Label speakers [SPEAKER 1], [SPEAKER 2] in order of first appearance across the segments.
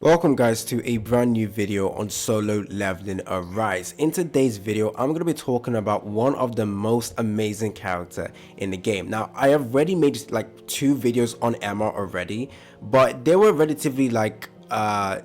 [SPEAKER 1] Welcome guys to a brand new video on solo leveling Arise. In today's video, I'm going to be talking about one of the most amazing character in the game. Now, I have already made like 2 videos on Emma already, but they were relatively like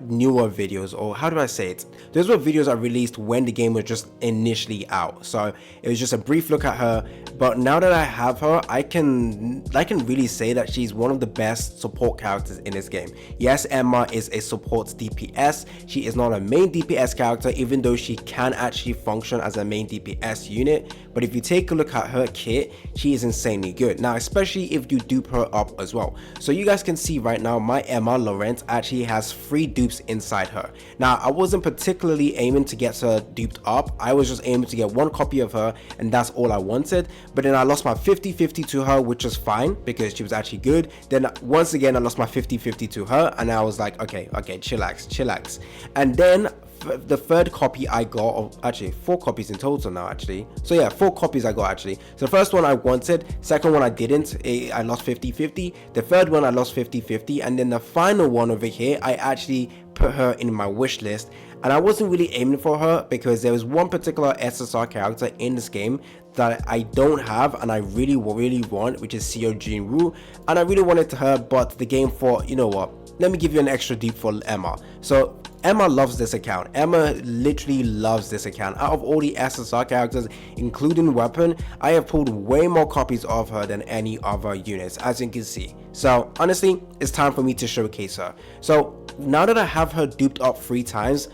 [SPEAKER 1] newer videos, or how do I say it? Those were videos I released when the game was just initially out, so it was just a brief look at her. But now that I have her, I can really say that she's one of the best support characters in this game. Yes, Emma is a support DPS. She is not a main DPS character, even though she can actually function as a main DPS unit. But if you take a look at her kit, she is insanely good. Now, especially if you dupe her up as well. So you guys can see right now, my Emma Laurent actually has 3 dupes inside her. Now, I wasn't particularly aiming to get her duped up. I was just aiming to get 1 copy of her, and that's all I wanted. But then I lost my 50-50 to her, which was fine because she was actually good. Then once again I lost my 50-50 to her, and I was like, okay, chillax. And then the 3rd copy I got, or actually 4 copies in total now actually. So yeah, 4 copies I got actually. So the first one I wanted, second one I didn't, I lost 50-50. The 3rd one I lost 50-50, and then the final one over here I actually put her in my wish list. And I wasn't really aiming for her because there was one particular SSR character in this game that I don't have and I really want, which is Seo Jinwoo, and I really wanted her, but the game thought, you know what, let me give you an extra deep for Emma. So Emma loves this account. Emma literally loves this account. Out of all the SSR characters, including weapon, I have pulled way more copies of her than any other units, as you can see. So honestly, it's time for me to showcase her. So now that I have her duped up 3 times,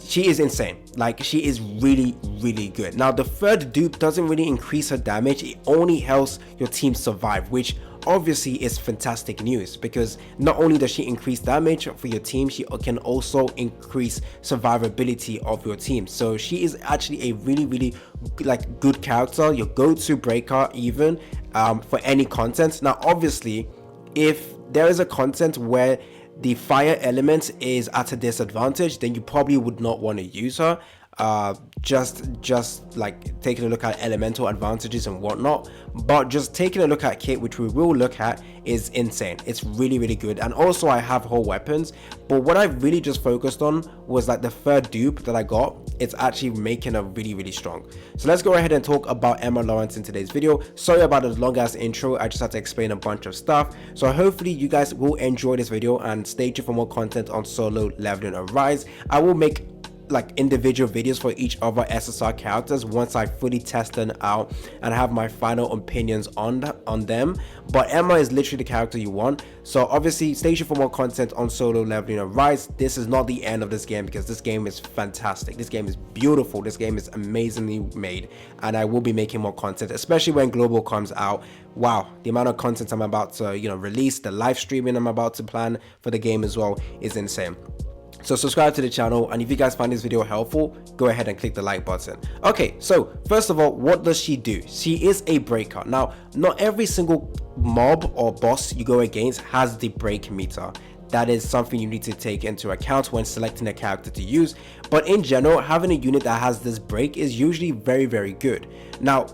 [SPEAKER 1] she is insane. Like, she is really good. Now, the 3rd dupe doesn't really increase her damage. It only helps your team survive, which obviously is fantastic news, because not only does she increase damage for your team, she can also increase survivability of your team. So she is actually a really like good character, your go-to breaker even for any content. Now, obviously, if there is a content where the fire element is at a disadvantage, then you probably would not want to use her. Just like taking a look at elemental advantages and whatnot, but just taking a look at kit, which we will look at, is insane. It's really good. And also I have whole weapons, but what I really just focused on was like the 3rd dupe that I got. It's actually making her really strong. So let's go ahead and talk about Emma Laurent in today's video. Sorry about the long ass intro, I just had to explain a bunch of stuff. So hopefully you guys will enjoy this video and stay tuned for more content on solo leveling Arise. I will make like individual videos for each other SSR characters once I fully test them out and have my final opinions on them. But Emma is literally the character you want. So obviously stay tuned for more content on solo leveling Arise. This is not the end of this game, because this game is fantastic. This game is beautiful. This game is amazingly made, and I will be making more content, especially when global comes out. Wow, the amount of content I'm about to release, the live streaming I'm about to plan for the game as well is insane. So subscribe to the channel, and if you guys find this video helpful, go ahead and click the like button. Okay, so first of all, what does she do? She is a breaker. Now, not every single mob or boss you go against has the break meter. That is something you need to take into account when selecting a character to use. But in general, having a unit that has this break is usually very good. Now,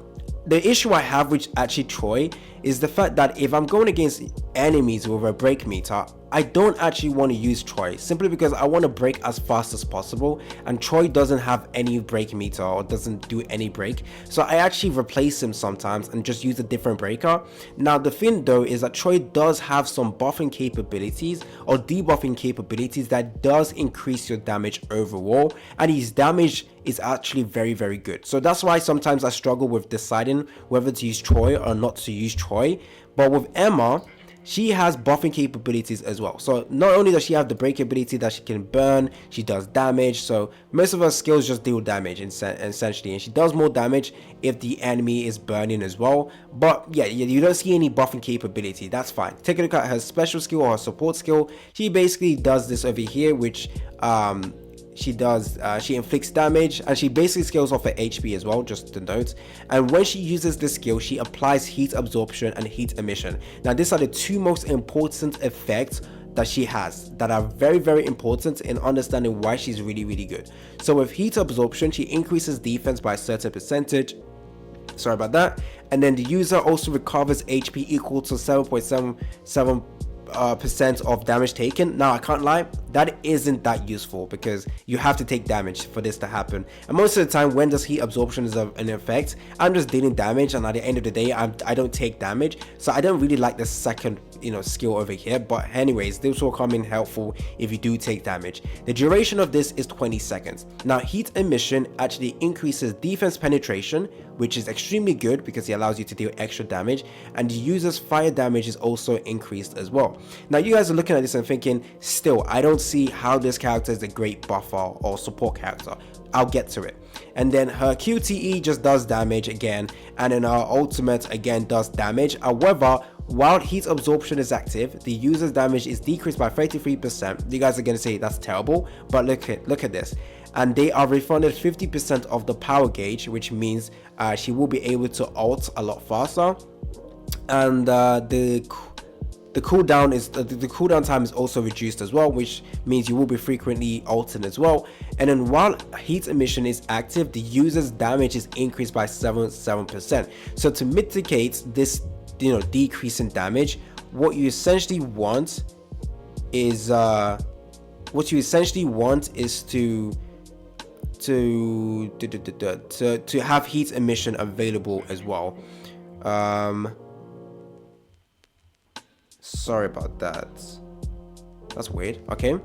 [SPEAKER 1] the issue I have with actually Troy is the fact that if I'm going against enemies with a break meter, I don't actually want to use Troy, simply because I want to break as fast as possible, and Troy doesn't have any break meter or doesn't do any break. So I actually replace him sometimes and just use a different breaker. Now the thing though is that Troy does have some buffing capabilities or debuffing capabilities that does increase your damage overall, and his damage is actually very good. So that's why sometimes I struggle with deciding whether to use Troy or not to use Troy. But with Emma, she has buffing capabilities as well. So not only does she have the break ability that she can burn, she does damage. So most of her skills just deal damage essentially, and she does more damage if the enemy is burning as well. But yeah, you don't see any buffing capability. That's fine. Take a look at her special skill or her support skill. She basically does this over here, which she inflicts damage, and she basically scales off her HP as well, just to note. And when she uses this skill, she applies heat absorption and heat emission. Now these are the 2 most important effects that she has that are very important in understanding why she's really good. So with heat absorption, she increases defense by a certain percentage. Sorry about that. And then the user also recovers HP equal to 7.77% of damage taken. Now I can't lie, that isn't that useful because you have to take damage for this to happen. And most of the time when this heat absorption is an effect, I'm just dealing damage, and at the end of the day I don't take damage. So I don't really like the second skill over here, but anyways, this will come in helpful if you do take damage. The duration of this is 20 seconds. Now heat emission actually increases defense penetration, which is extremely good because it allows you to deal extra damage, and the user's fire damage is also increased as well. Now you guys are looking at this and thinking, still I don't see how this character is a great buffer or support character. I'll get to it. And then her QTE just does damage again, and then her ultimate again does damage. However, while heat absorption is active, the user's damage is decreased by 33%. You guys are going to say that's terrible, but look at this. And they are refunded 50% of the power gauge, which means she will be able to ult a lot faster. And the cooldown time is also reduced as well, which means you will be frequently ulting as well. And then while heat emission is active, the user's damage is increased by 7%. So to mitigate this decrease in damage, what you essentially want is to have heat emission available as well. Sorry about that, that's weird. Okay,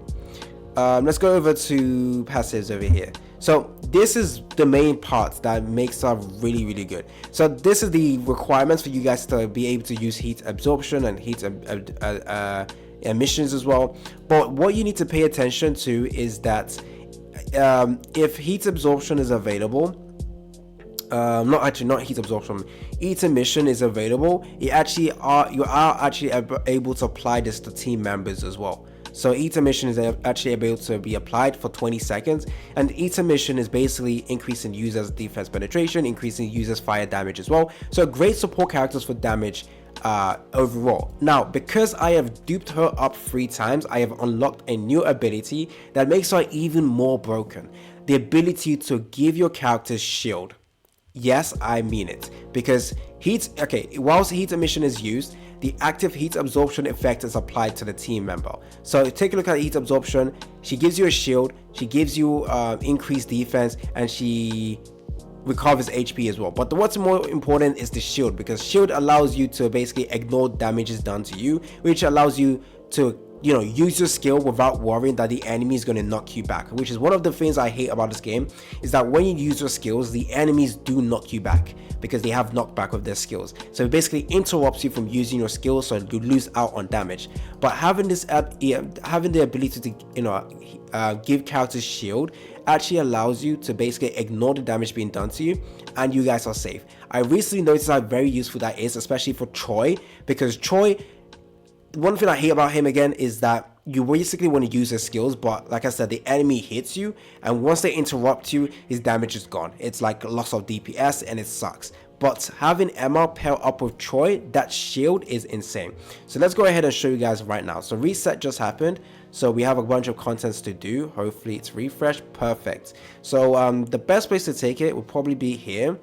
[SPEAKER 1] let's go over to passives over here. So this is the main part that makes her really good. So this is the requirements for you guys to be able to use heat absorption and heat emissions as well. But what you need to pay attention to is that if heat absorption is available, not heat absorption, heat emission is available, you are actually able to apply this to team members as well. So heat emission is actually able to be applied for 20 seconds, and heat emission is basically increasing users defense penetration, increasing users fire damage as well. So great support characters for damage overall. Now because I have duped her up 3 times, I have unlocked a new ability that makes her even more broken: the ability to give your characters shield. Yes, I mean it, because whilst heat emission is used, the active heat absorption effect is applied to the team member. So take a look at heat absorption. She gives you a shield, she gives you increased defense, and she recovers HP as well. But what's more important is the shield, because shield allows you to basically ignore damages done to you, which allows you to use your skill without worrying that the enemy is going to knock you back, which is one of the things I hate about this game, is that when you use your skills, the enemies do knock you back because they have knockback with their skills. So it basically interrupts you from using your skills, so you lose out on damage. But having the ability to give characters shield actually allows you to basically ignore the damage being done to you, and you guys are safe. I recently noticed how very useful that is, especially for Troy, because Troy, one thing I hate about him again is that you basically want to use his skills, but like I said, the enemy hits you, and once they interrupt you, his damage is gone. It's like loss of DPS, and it sucks. But having Emma pair up with Troy, that shield is insane. So let's go ahead and show you guys right now. So reset just happened, so we have a bunch of contents to do. Hopefully it's refreshed. Perfect. So the best place to take it would probably be here.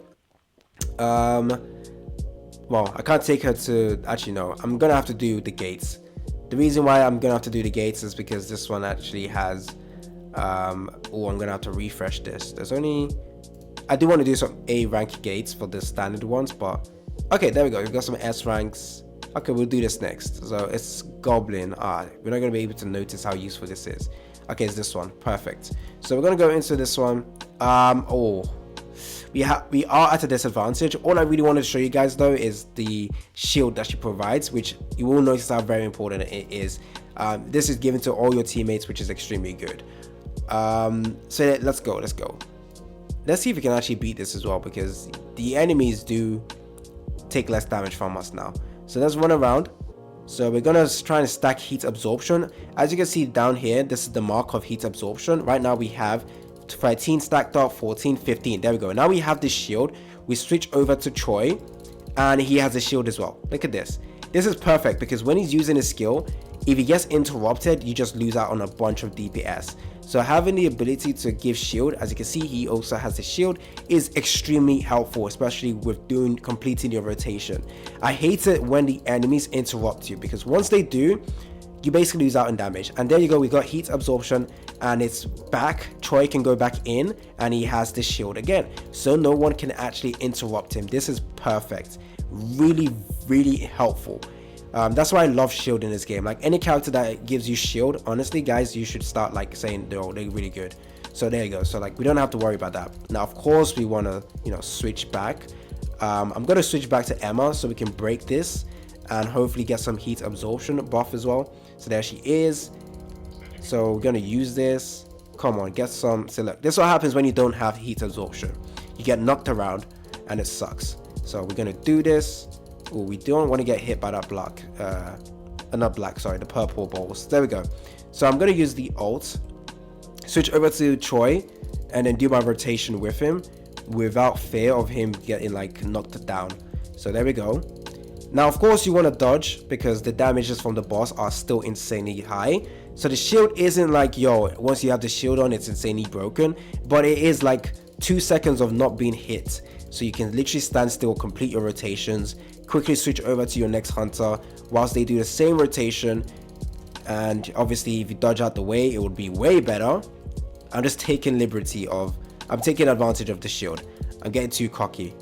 [SPEAKER 1] Well, I can't take her to, actually no, I'm gonna have to do the gates. The reason why I'm gonna have to do the gates is because this one actually has I'm gonna have to refresh this. I do want to do some A rank gates for the standard ones, but okay, there we go. We've got some S ranks. Okay, we'll do this next. So it's Goblin. We're not gonna be able to notice how useful this is. Okay, it's this one. Perfect. So we're gonna go into this one. We are at a disadvantage. All I really want to show you guys though is the shield that she provides, which you will notice how very important it is. This is given to all your teammates, which is extremely good. So let's go. Let's see if we can actually beat this as well, because the enemies do take less damage from us now. So let's run around. So we're gonna try and stack heat absorption. As you can see down here, this is the mark of heat absorption. Right now we have 13 stacked up, 14, 15. There we go. Now we have this shield. We switch over to Troy, and he has a shield as well. Look at this. This is perfect because when he's using his skill, if he gets interrupted, you just lose out on a bunch of DPS. So having the ability to give shield, as you can see, he also has a shield, is extremely helpful, especially with completing your rotation. I hate it when the enemies interrupt you, because once they do, you basically lose out on damage. And there you go, we got heat absorption, and it's back. Troy can go back in, and he has this shield again, so no one can actually interrupt him. This is perfect, really, really helpful. That's why I love shield in this game. Like, any character that gives you shield, honestly guys, you should start like saying, they're really good. So there you go. So like, we don't have to worry about that. Now of course we want to, you know, switch back. I'm going to switch back to Emma so we can break this and hopefully get some heat absorption buff as well. So there she is. So we're going to use this. Come on, get some. So look, this is what happens when you don't have heat absorption. You get knocked around and it sucks. So we're going to do this. Ooh, we don't want to get hit by that black, not black, sorry, the purple balls. There we go. So I'm going to use the ult, switch over to Troy, and then do my rotation with him without fear of him getting like knocked down. So there we go. Now of course you want to dodge because the damages from the boss are still insanely high. So the shield isn't like, yo, once you have the shield on it's insanely broken, but it is like 2 seconds of not being hit. So you can literally stand still, complete your rotations, quickly switch over to your next hunter whilst they do the same rotation. And obviously if you dodge out the way, it would be way better. I'm just taking liberty of, I'm taking advantage of the shield. I'm getting too cocky.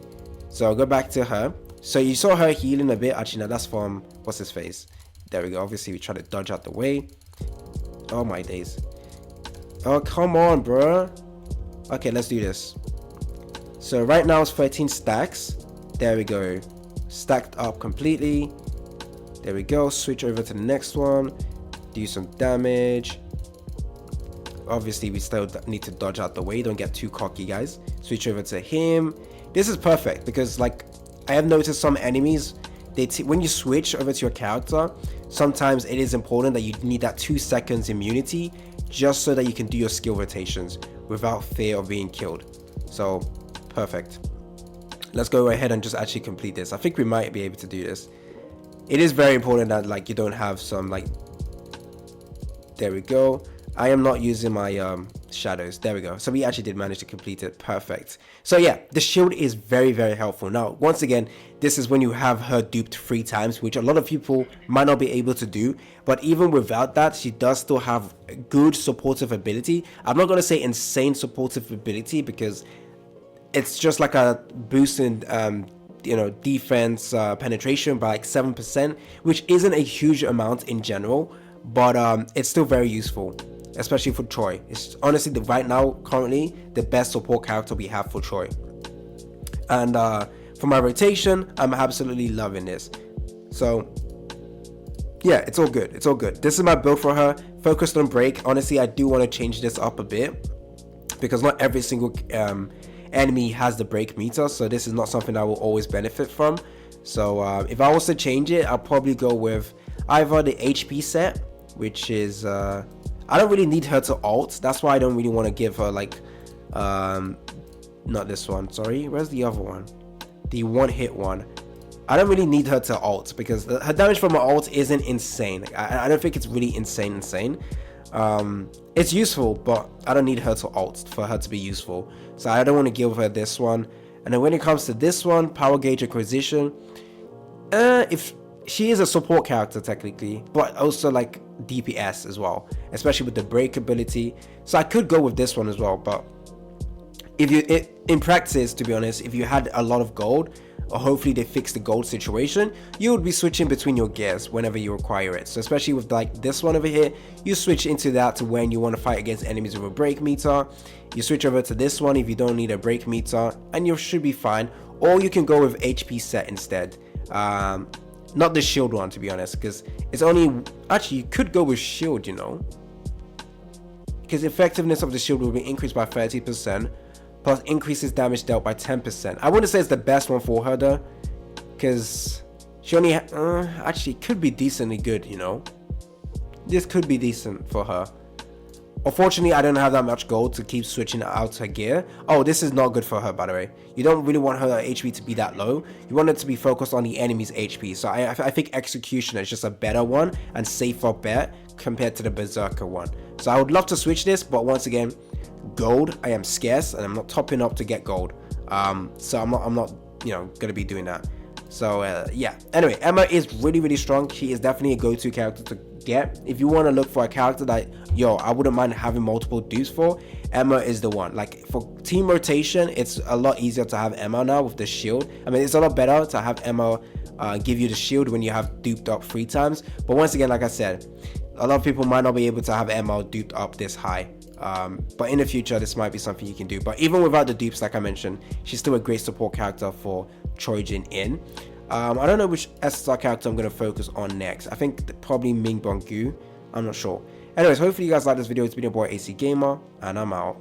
[SPEAKER 1] So I'll go back to her. So you saw her healing a bit. Actually, no, that's from, what's his face? There we go. Obviously we try to dodge out the way. Oh my days. Oh, come on, bro. Okay, let's do this. So right now it's 13 stacks. There we go. Stacked up completely. There we go. Switch over to the next one. Do some damage. Obviously we still need to dodge out the way. Don't get too cocky, guys. Switch over to him. This is perfect because like I have noticed some enemies, when you switch over to your character, sometimes it is important that you need that 2 seconds immunity just so that you can do your skill rotations without fear of being killed. So perfect. Let's go ahead and just actually complete this. I think we might be able to do this. It is very important that like you don't have some like, there we go. I am not using my shadows. There we go. So we actually did manage to complete it. Perfect. So yeah, the shield is very, very helpful. Now, once again, this is when you have her duped 3 times, which a lot of people might not be able to do. But even without that, she does still have good supportive ability. I'm not going to say insane supportive ability because it's just like a boost in you know, defense penetration by like 7%, which isn't a huge amount in general, but it's still very useful, especially for Troy. It's honestly right now currently the best support character we have for Troy. And for my rotation, I'm absolutely loving this. So yeah, it's all good. It's all good. This is my build for her, focused on break. Honestly, I do want to change this up a bit because not every single enemy has the break meter, so this is not something I will always benefit from. So if I was to change it, I'll probably go with either the HP set, which is I don't really need her to ult. That's why I don't really want to give her like not this one, sorry, where's the other one, the one hit one. I don't really need her to ult because her damage from her ult isn't insane. I don't think it's really insane. It's useful, but I don't need her to ult for her to be useful. So I don't want to give her this one. And then when it comes to this one, power gauge acquisition, if she is a support character technically, but also like DPS as well, especially with the break ability. So I could go with this one as well, but if you in practice, to be honest, if you had a lot of gold, or hopefully they fix the gold situation, you would be switching between your gears whenever you require it. So especially with like this one over here, you switch into that to when you want to fight against enemies with a break meter. You switch over to this one if you don't need a break meter, and you should be fine. Or you can go with HP set instead. Not the shield one, to be honest, because it's only, actually you could go with shield, you know, because effectiveness of the shield will be increased by 30%, plus increases damage dealt by 10%. I wouldn't say it's the best one for her though, because she only actually could be decently good, you know. This could be decent for her. Unfortunately, I don't have that much gold to keep switching out her gear. Oh, this is not good for her, by the way. You don't really want her HP to be that low. You want it to be focused on the enemy's HP. So I think Executioner is just a better one and safer bet compared to the Berserker one. So I would love to switch this, but once again, gold, I am scarce and I'm not topping up to get gold. So I'm not, you know, gonna be doing that. So yeah. Anyway, Emma is really, really strong. She is definitely a go-to character to Yeah, if you want to look for a character that, yo, I wouldn't mind having multiple dupes for, Emma is the one. Like for team rotation, it's a lot easier to have Emma now with the shield. I mean, it's a lot better to have Emma give you the shield when you have duped up 3 times. But once again, like I said, a lot of people might not be able to have Emma duped up this high. But in the future, this might be something you can do. But even without the dupes, like I mentioned, she's still a great support character for Trojan Inn. I don't know which SSR character I'm going to focus on next. I think probably Ming Bongu. I'm not sure. Anyways, hopefully you guys like this video. It's been your boy AC Gamer, and I'm out.